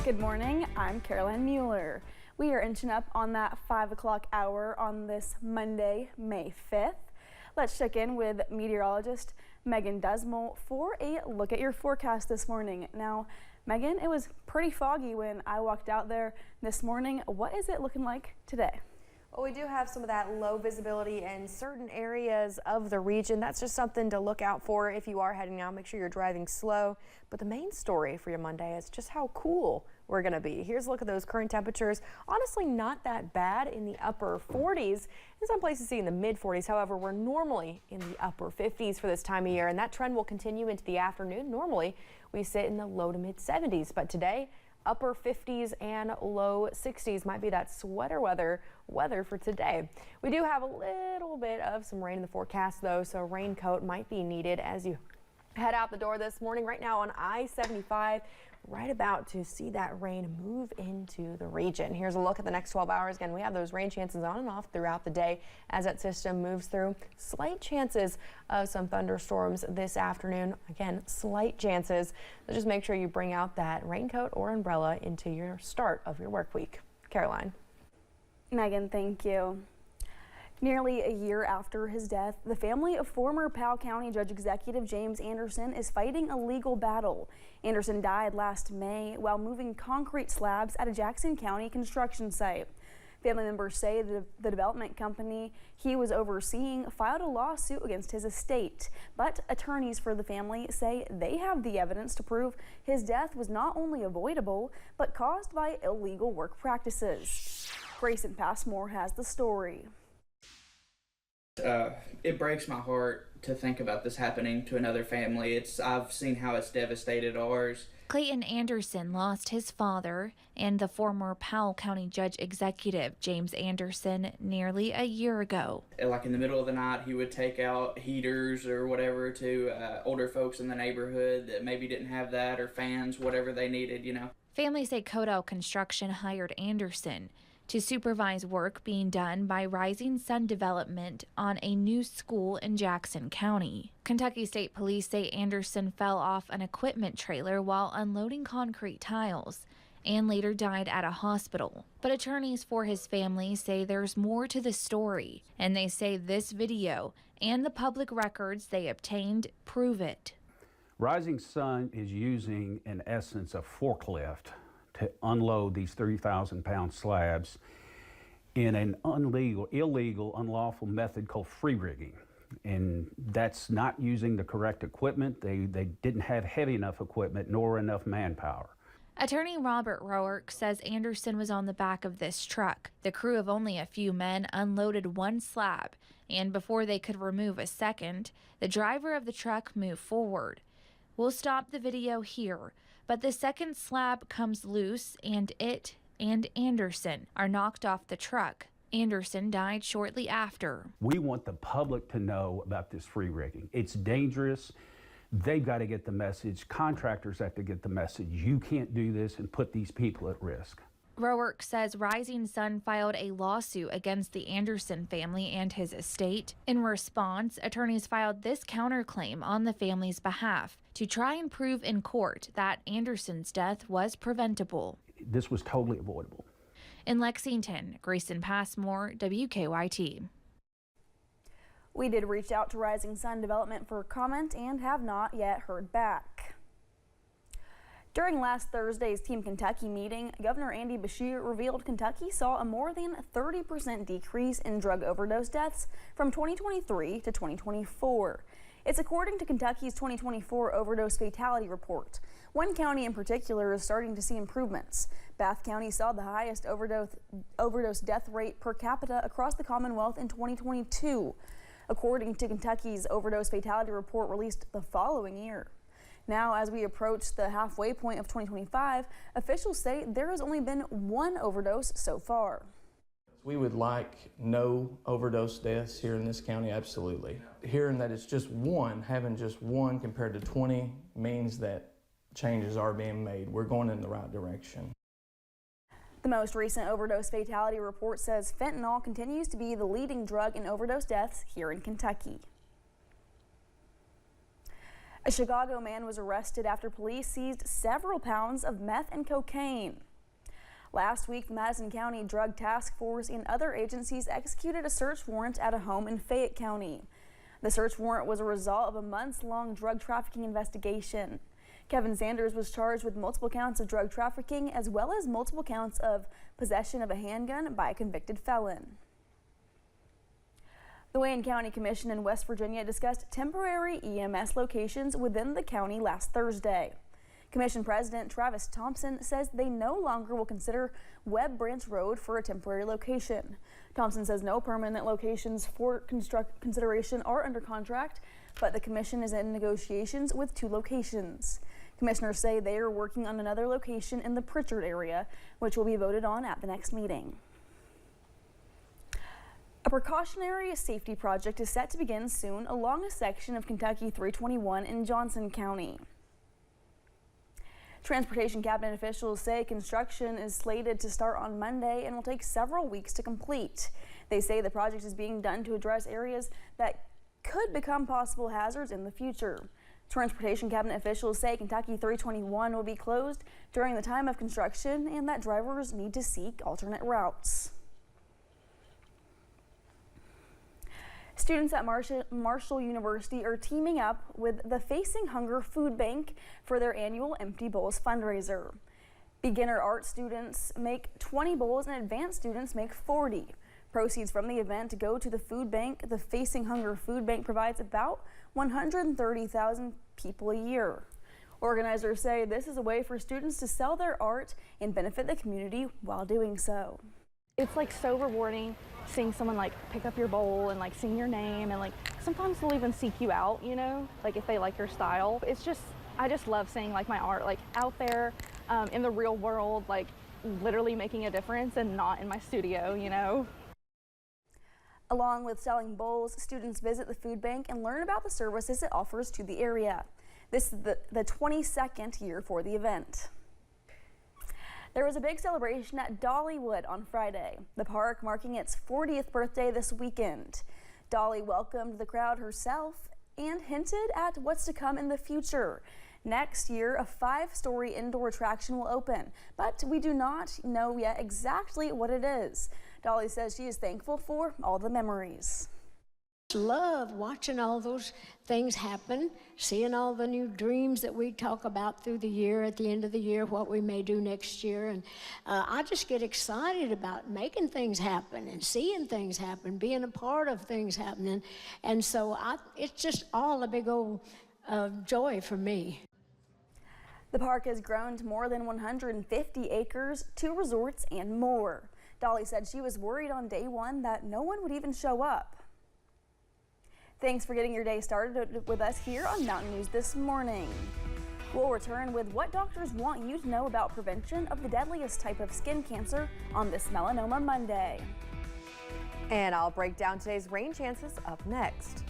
Good morning, I'm Caroline Mueller. We are inching up on that 5 o'clock hour on this Monday, May 5th. Let's check in with meteorologist Megan Desmond for a look at your forecast this morning. Now, Megan, it was pretty foggy when I walked out there this morning. What is it looking like today? Well, we do have some of that low visibility in certain areas of the region. That's just something to look out for if you are heading out. Make sure you're driving slow. But the main story for your Monday is just how cool we're going to be. Here's a look at those current temperatures. Honestly, not that bad in the upper 40s. In some places, see in the mid 40s. However, we're normally in the upper 50s for this time of year, and that trend will continue into the afternoon. Normally, we sit in the low to mid 70s, but today, upper 50s and low 60s might be that sweater weather for today. We do have a little bit of some rain in the forecast though, so a raincoat might be needed as you head out the door this morning. Right now on I-75, right about to see that rain move into the region. Here's a look at the next 12 hours. Again, we have those rain chances on and off throughout the day as that system moves through. Slight chances of some thunderstorms this afternoon. Again, slight chances. So just make sure you bring out that raincoat or umbrella into your start of your work week. Caroline. Megan, thank you. Nearly a year after his death, the family of former Powell County Judge Executive James Anderson is fighting a legal battle. Anderson died last May while moving concrete slabs at a Jackson County construction site. Family members say the development company he was overseeing filed a lawsuit against his estate, but attorneys for the family say they have the evidence to prove his death was not only avoidable, but caused by illegal work practices. Grayson Passmore has the story. It breaks my heart to think about this happening to another family. I've seen how it's devastated ours. Clayton Anderson lost his father and the former Powell County Judge Executive James Anderson nearly a year ago. Like in the middle of the night, he would take out heaters or whatever to older folks in the neighborhood that maybe didn't have that, or fans, whatever they needed, you know. Families say Codell Construction hired Anderson to supervise work being done by Rising Sun Development on a new school in Jackson County. Kentucky State Police say Anderson fell off an equipment trailer while unloading concrete tiles and later died at a hospital. But attorneys for his family say there's more to the story, and they say this video and the public records they obtained prove it. Rising Sun is using, in essence, a forklift to unload these 3,000-pound slabs in an illegal, unlawful method called free rigging. And that's not using the correct equipment. They didn't have heavy enough equipment nor enough manpower. Attorney Robert Roark says Anderson was on the back of this truck. The crew of only a few men unloaded one slab, and before they could remove a second, the driver of the truck moved forward. We'll stop the video here, but the second slab comes loose and it and Anderson are knocked off the truck. Anderson died shortly after. We want the public to know about this free rigging. It's dangerous. They've got to get the message. Contractors have to get the message. You can't do this and put these people at risk. Roark says Rising Sun filed a lawsuit against the Anderson family and his estate. In response, attorneys filed this counterclaim on the family's behalf to try and prove in court that Anderson's death was preventable. This was totally avoidable. In Lexington, Grayson Passmore, WKYT. We did reach out to Rising Sun Development for comment and have not yet heard back. During last Thursday's Team Kentucky meeting, Governor Andy Beshear revealed Kentucky saw a more than 30% decrease in drug overdose deaths from 2023 to 2024. It's according to Kentucky's 2024 overdose fatality report. One county in particular is starting to see improvements. Bath County saw the highest overdose death rate per capita across the Commonwealth in 2022, according to Kentucky's overdose fatality report released the following year. Now, as we approach the halfway point of 2025, officials say there has only been one overdose so far. We would like no overdose deaths here in this county, absolutely. Hearing that it's just one, having just one compared to 20 means that changes are being made. We're going in the right direction. The most recent overdose fatality report says fentanyl continues to be the leading drug in overdose deaths here in Kentucky. A Chicago man was arrested after police seized several pounds of meth and cocaine. Last week, the Madison County Drug Task Force and other agencies executed a search warrant at a home in Fayette County. The search warrant was a result of a months-long drug trafficking investigation. Kevin Sanders was charged with multiple counts of drug trafficking as well as multiple counts of possession of a handgun by a convicted felon. The Wayne County Commission in West Virginia discussed temporary EMS locations within the county last Thursday. Commission President Travis Thompson says they no longer will consider Webb Branch Road for a temporary location. Thompson says no permanent locations for consideration are under contract, but the commission is in negotiations with 2 locations. Commissioners say they are working on another location in the Pritchard area, which will be voted on at the next meeting. A precautionary safety project is set to begin soon along a section of Kentucky 321 in Johnson County. Transportation cabinet officials say construction is slated to start on Monday and will take several weeks to complete. They say the project is being done to address areas that could become possible hazards in the future. Transportation cabinet officials say Kentucky 321 will be closed during the time of construction and that drivers need to seek alternate routes. Students at Marshall University are teaming up with the Facing Hunger Food Bank for their annual Empty Bowls fundraiser. Beginner art students make 20 bowls and advanced students make 40. Proceeds from the event go to the food bank. The Facing Hunger Food Bank provides about 130,000 people a year. Organizers say this is a way for students to sell their art and benefit the community while doing so. It's like so rewarding seeing someone like pick up your bowl and like sing your name, and like sometimes they'll even seek you out, you know, like if they like your style. It's just, I just love seeing like my art like out there in the real world, like literally making a difference and not in my studio, you know. Along with selling bowls, students visit the food bank and learn about the services it offers to the area. This is the 22nd year for the event. There was a big celebration at Dollywood on Friday, the park marking its 40th birthday this weekend. Dolly welcomed the crowd herself and hinted at what's to come in the future. Next year, a 5-story indoor attraction will open, but we do not know yet exactly what it is. Dolly says she is thankful for all the memories. Love watching all those things happen, seeing all the new dreams that we talk about through the year, at the end of the year, what we may do next year. And I just get excited about making things happen and seeing things happen, being a part of things happening. And so it's just all a big old joy for me. The park has grown to more than 150 acres, 2 resorts, and more. Dolly said she was worried on day 1 that no one would even show up. Thanks for getting your day started with us here on Mountain News This Morning. We'll return with what doctors want you to know about prevention of the deadliest type of skin cancer on this Melanoma Monday. And I'll break down today's rain chances up next.